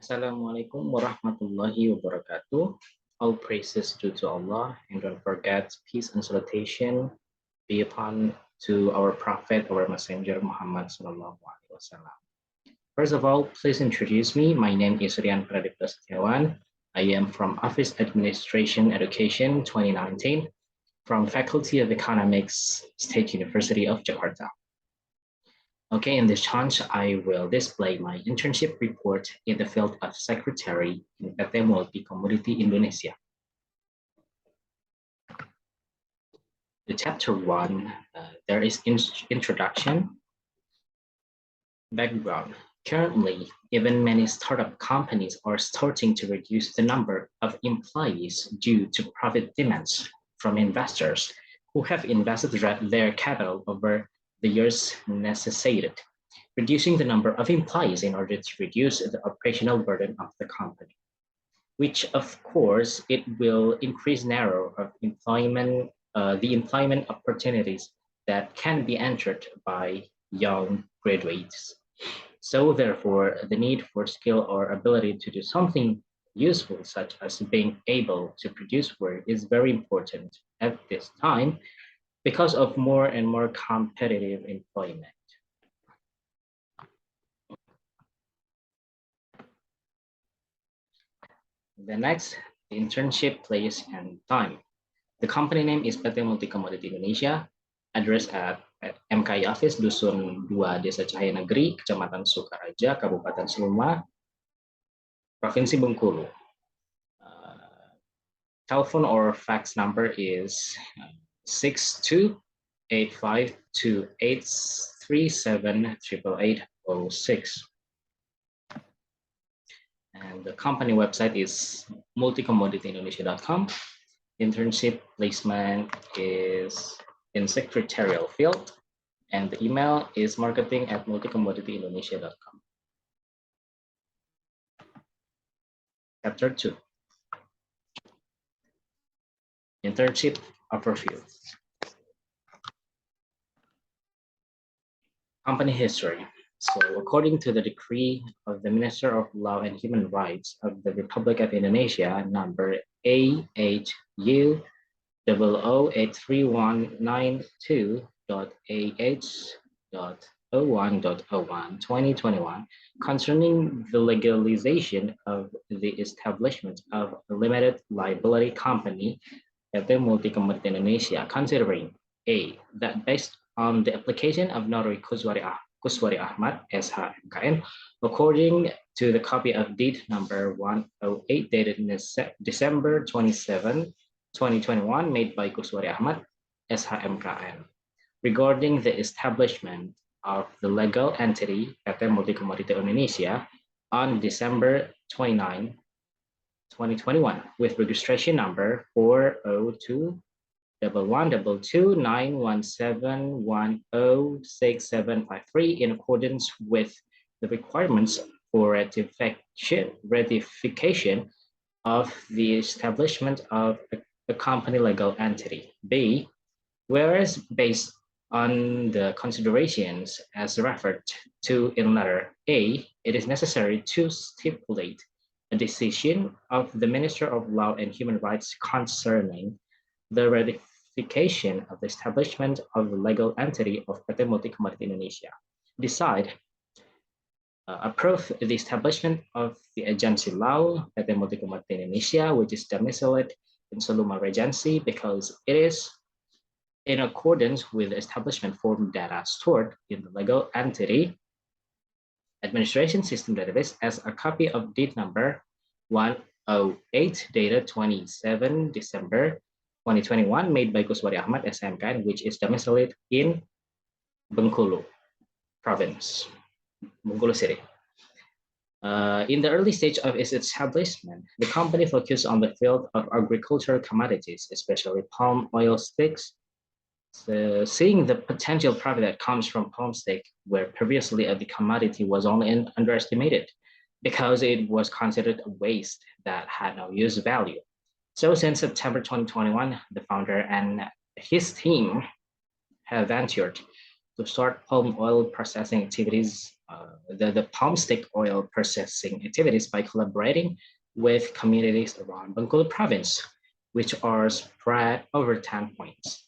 Assalamualaikum warahmatullahi wabarakatuh. All praises due to Allah, and don't forget peace and salutation be upon to our Prophet, our Messenger Muhammad Sallallahu Alaihi Wasallam. First of all, please introduce me. My name is Pradipta Setiawan. I am from Office Administration Education 2019 from Faculty of Economics, State University of Jakarta. Okay, in this chance, I will display my internship report in the field of secretary in PT Multi Komoditi Indonesia. The chapter 1, there is introduction, background. Currently, even many startup companies are starting to reduce the number of employees due to profit demands from investors who have invested their capital over the years necessitated, reducing the number of employees in order to reduce the operational burden of the company, which of course it will increase narrow of the employment opportunities that can be entered by young graduates. So therefore, the need for skill or ability to do something useful, such as being able to produce work, is very important at this time because of more and more competitive employment. The next, the internship place and time. The company name is PT Multi Komoditi Indonesia, address at MKI Office, Dusun 2, Desa Cahaya Negeri, Kecamatan Sukaraja, Kabupaten Seluma, Provinsi Bengkulu. Telephone or fax number is 628528378806. And the company website is multicommodityiindonesia.com. Internship placement is in secretarial field, and the email is marketing@multicommodityiindonesia.com. Chapter 2. Internship overview. Company history. So according to the decree of the Minister of Law and Human Rights of the Republic of Indonesia, number AHU 008319.AH.01.01/2021 concerning the legalization of the establishment of a limited liability company PT Multi Komoditi Indonesia, considering A, that based on the application of Notary Kuswari Ahmad, SHMKN, according to the copy of deed number 108 dated December 27, 2021, made by Kuswari Ahmad, SHMKN, regarding the establishment of the legal entity PT Multi Komoditi Indonesia on December 29, 2021, with registration number 402-122-917106753 in accordance with the requirements for ratification of the establishment of a company legal entity. B, whereas based on the considerations as referred to in letter A, it is necessary to stipulate a decision of the Minister of Law and Human Rights concerning the ratification of the establishment of the legal entity of PT Multi Komoditi Indonesia. Decide, approve the establishment of the agency law PT Multi Komoditi Indonesia, which is domiciled in Seluma Regency, because it is in accordance with the establishment form data stored in the legal entity administration system database as a copy of deed number 108 dated 27 December 2021 made by Kuswari Ahmad SMK, which is domiciled in Bengkulu province, Bengkulu city. In the early stage of its establishment, the company focused on the field of agricultural commodities, especially palm oil sticks. So seeing the potential profit that comes from palm stick, where previously the commodity was only underestimated because it was considered a waste that had no use value. So since September 2021, the founder and his team have ventured to to start palm oil processing activities, the palm stick oil processing activities by collaborating with communities around Bengkulu province, which are spread over 10 points.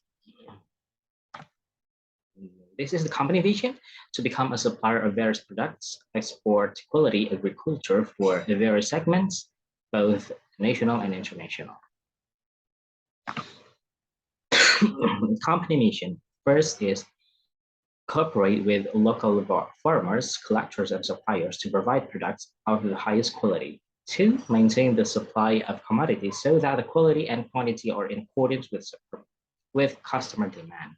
This is the company vision to become a supplier of various products, export quality agriculture for the various segments, both national and international. Company mission first is cooperate with local farmers, collectors, and suppliers to provide products of the highest quality. Two, maintain the supply of commodities so that the quality and quantity are in accordance with customer demand.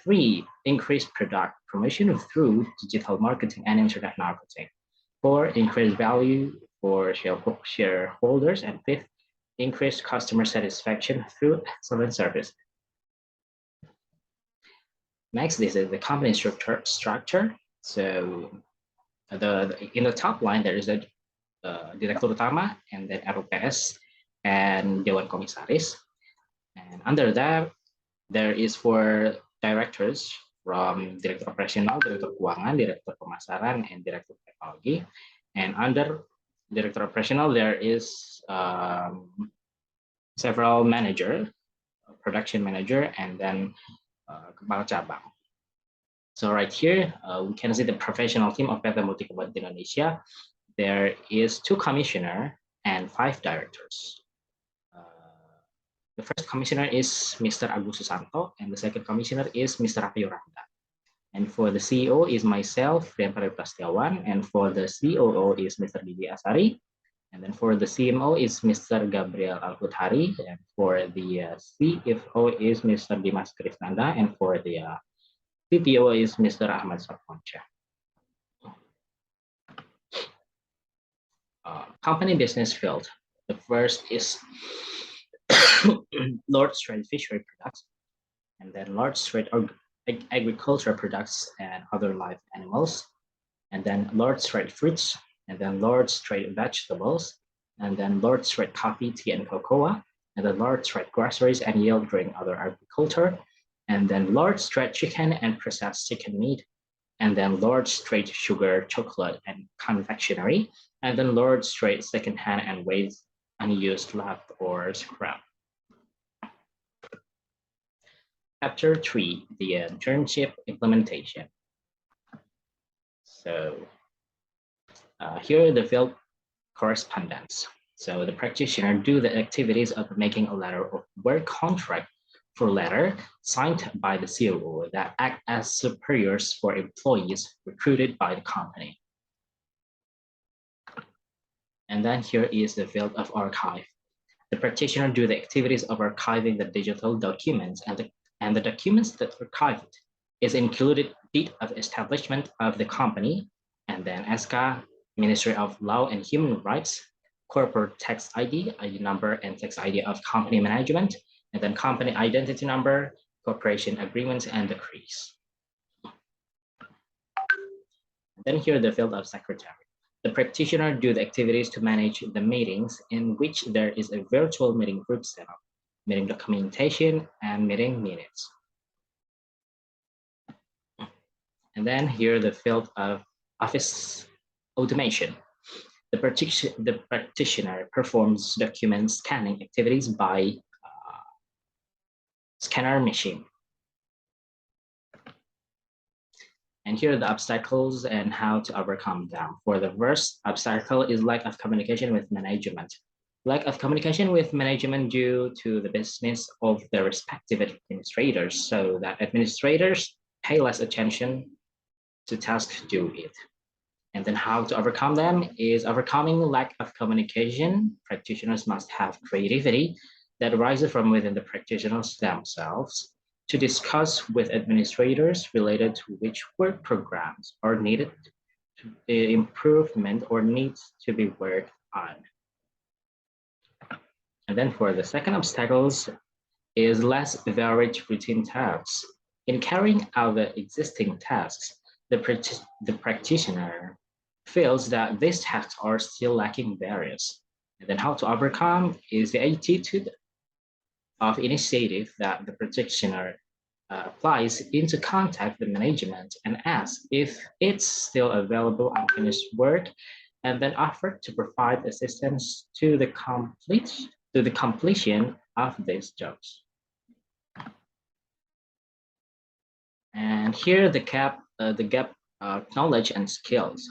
Three, increase product promotion through digital marketing and internet marketing. Four, increase value for shareholders. And fifth, increase customer satisfaction through excellent service. Next, this is the company structure. So in the top line, there is a Direktur Utama, and then RUPS, and Dewan Komisaris. And under that, there is for directors from Direktur Operasional, Direktur Keuangan, Direktur Pemasaran, and Direktur Teknologi. And under Direktur Operasional, there is several manager, production manager, and then Kepala Cabang. So right here, we can see the professional team of PT Multi Komoditi Indonesia. There is 2 commissioner and 5 directors. The first commissioner is Mr. Agus Susanto, and the second commissioner is Mr. Rapi Randa. And for the CEO is myself, Pradipta Setiawan, and for the COO is Mr. Didi Asari. And then for the CMO is Mr. Gabriel Alputhari, and for the CFO is Mr. Dimas Krisnanda, and for the CTO is Mr. Ahmad Sarponcha. Company business field. The first is large trade fishery products, and then large trade agricultural products and other live animals, and then large trade fruits, and then large trade vegetables, and then large trade coffee, tea, and cocoa, and then large trade groceries and yield grain other agriculture, and then large trade chicken and processed chicken meat, and then large trade sugar, chocolate, and confectionery, and then large trade secondhand and waste unused left or scrap. Chapter 3, the internship implementation. So here the field correspondence. So the practitioner do the activities of making a letter of work contract for letter signed by the COO that act as superiors for employees recruited by the company. And then here is the field of archive. The practitioner do the activities of archiving the digital documents, and the documents that are archived is included date of establishment of the company, and then SK, Ministry of Law and Human Rights, corporate tax ID, ID number, and tax ID of company management, and then company identity number, corporation agreements, and decrees. Then here the field of secretary. The practitioner do the activities to manage the meetings in which there is a virtual meeting group set up, meeting documentation, and meeting minutes. And then here the field of office automation. The practitioner performs document scanning activities by scanner machine. And here are the obstacles and how to overcome them. For the first obstacle is lack of communication with management. Lack of communication with management due to the business of the respective administrators, so that administrators pay less attention to tasks to do it. And then how to overcome them is overcoming lack of communication. Practitioners must have creativity that arises from within the practitioners themselves to discuss with administrators related to which work programs are needed to improvement or needs to be worked on. And then for the second obstacles is less varied routine tasks. In carrying out the existing tasks, the practitioner feels that these tasks are still lacking various. And then how to overcome is the attitude of initiative that the practitioner applies into contact the management and asks if it's still available unfinished work, and then offer to provide assistance to the completion of these jobs. And here the gap knowledge and skills.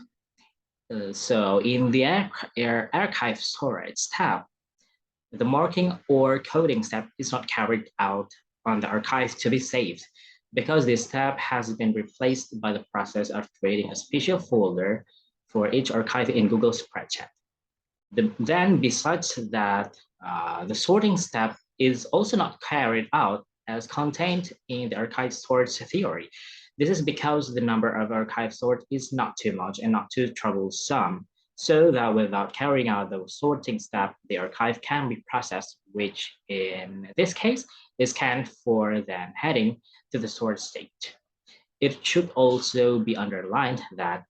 So in the archive storage tab, the marking or coding step is not carried out on the archive to be saved because this step has been replaced by the process of creating a special folder for each archive in Google Spreadsheet. Then besides that, the sorting step is also not carried out as contained in the archive storage theory. This is because the number of archive sort is not too much and not too troublesome, so that without carrying out the sorting step, the archive can be processed, which in this case is scanned for then heading to the sort state. It should also be underlined that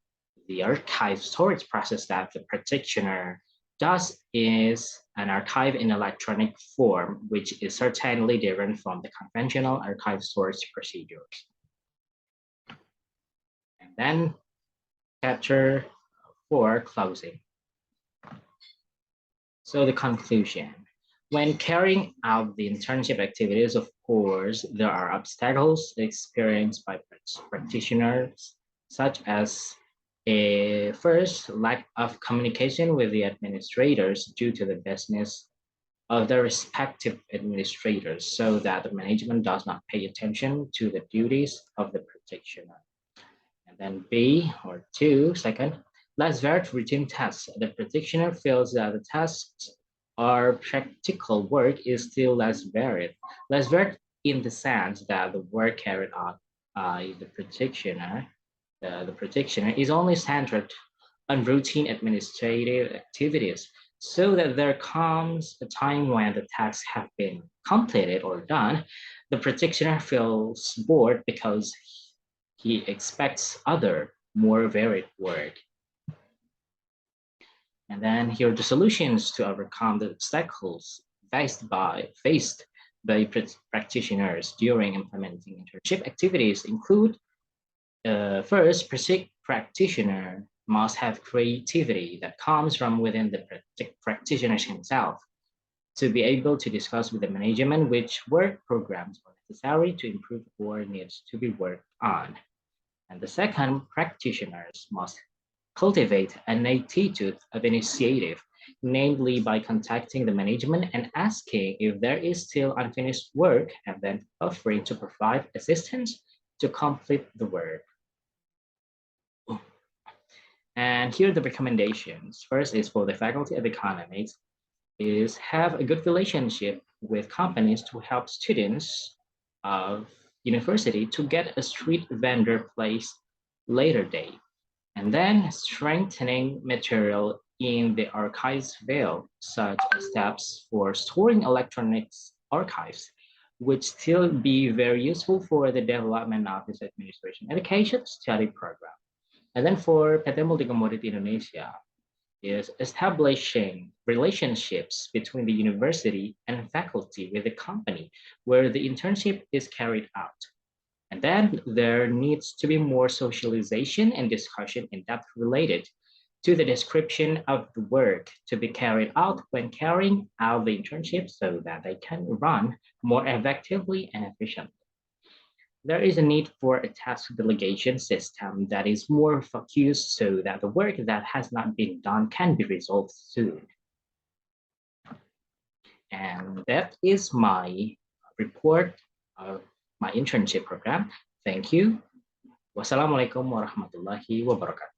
the archive storage process that the practitioner does is an archive in electronic form, which is certainly different from the conventional archive storage procedures. And then chapter 4, closing. So the conclusion. When carrying out the internship activities, of course, there are obstacles experienced by practitioners, such as a first lack of communication with the administrators due to the business of the respective administrators, so that the management does not pay attention to the duties of the practitioner. And then B or 2, second, less varied routine tasks. The practitioner feels that the tasks or practical work is still less varied. Less varied in the sense that the work carried out by the practitioner is only centered on routine administrative activities, so that there comes a time when the tasks have been completed or done, the practitioner feels bored because he expects other, more varied work. And then here are the solutions to overcome the obstacles faced by practitioners during implementing internship activities include first, practitioner must have creativity that comes from within the practitioner himself to be able to discuss with the management which work programs are necessary to improve or needs to be worked on. And the second, practitioners must cultivate an attitude of initiative, namely by contacting the management and asking if there is still unfinished work and then offering to provide assistance to complete the work. And here are the recommendations. First is for the Faculty of Economics is have a good relationship with companies to help students of university to get a street vendor place later date. And then strengthening material in the archives veil, such as steps for storing electronics archives, would still be very useful for the development of this administration education study program. And then for PT Multi Komoditi Indonesia is establishing relationships between the university and faculty with the company where the internship is carried out. And then there needs to be more socialization and discussion in depth related to the description of the work to be carried out when carrying out the internship so that they can run more effectively and efficiently. There is a need for a task delegation system that is more focused so that the work that has not been done can be resolved soon. And that is my report of my internship program. Thank you. Wassalamualaikum warahmatullahi wabarakatuh.